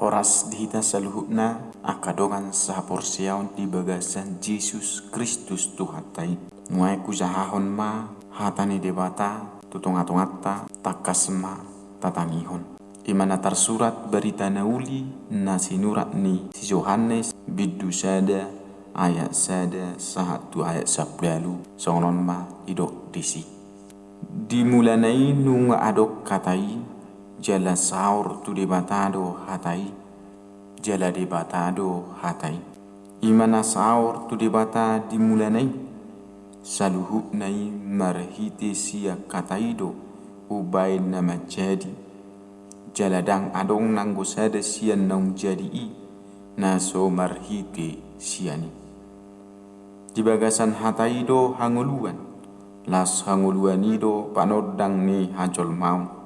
Horas dihita saluhutna akadongan sahaporsiaon di bagasan Yesus Kristus Tuhatai. Muai kujahahon ma hatani debata tutongatongatta takasma tatangihon. Imana tersurat berita nauli na sinurat ni si Yohanes bidu sada ayat sada sahatu ayat 10 songon ma idok disi. Dimulanai nunga adok katai jala saur tu debatado hatai jala debatado hatai. Imana saur tu debata dimulanai saluhu nai marhiti sia kataido ubai nama jadi jaladang adong nanggo sada sian naung jadi i naso marhiti siani. Di bagasan hataido hanguluan las hanguluan ido panodang ni hajol mau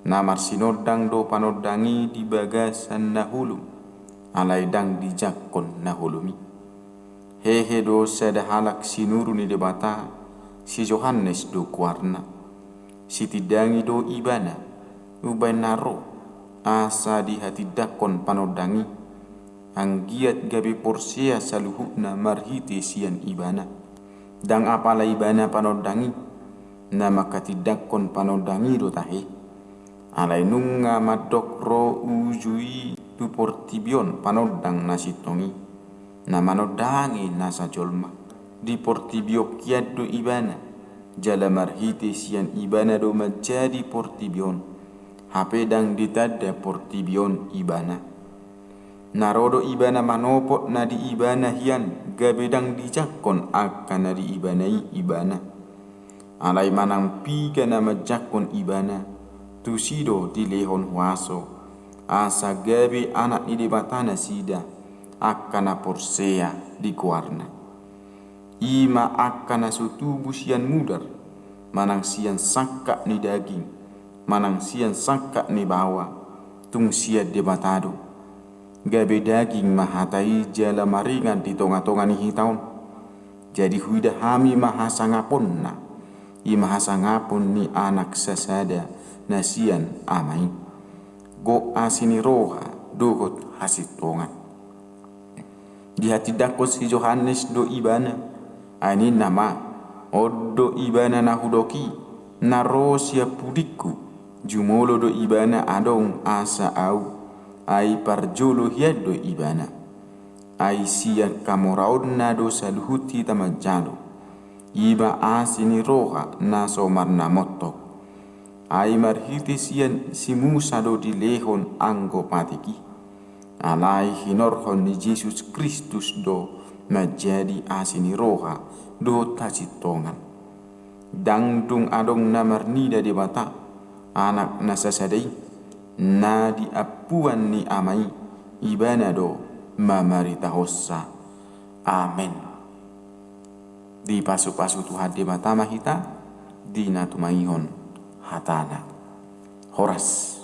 namar sinodang do panodangi di bagasan nahulu alai dang di jakon nahulumi. Hehe do sada halak sinuru ni debata si Yohanes do kuarna si tidangi do ibana ubay naro asa di hati dakon panodangi anggiat gabi porsia saluhukna marhiti sian ibana dang apala ibana panodangi nama katidakon panodangi do tahe alai nunga madok ro ujui tu portibion panodang nasitongi nama nodangi nasa jolma di portibio kiat do ibana jala marhiti sian ibana do menjadi portibion hape dang ditada portibion ibana narodo ibana manopot na di ibana hian gabedang dijakon akan na di ibanai ibana alai manang piga nama jakon ibana tusido di lehon huaso asa gabe anak ni debatana sida akana porsea di kuarna ima akana sutubu sian mudar manang sian sakka ni daging manang sian sakka ni bawa tung sia debatado gabe daging mahatai jala maringan di tonga-tonga ni hitaun jadi huida hami mahasangaponna i mahasangapon ni anak sasada nasian amai go asini roha dogot hasitongan di hati dakot si Yohanes do ibana ani nama oddo ibana nahudoki narosia pudiku jumolo do ibana adong asa au ai parjolo hiado ibana ai sia kamoraudna do saluhuti tamajalo iba asini roha naso marna motok ai marhiti sian si Musa do di lehon anggo patiki alai hinorhon ni Yesus Kristus do menjadi asini roha do tacitongan dangdung adong namar nida di bata anak nasasadai na di apuan ni amai ibana do mamarita hossa amen. Di pasu-pasu Tuhan di mata mahita di natumaihon hatana horas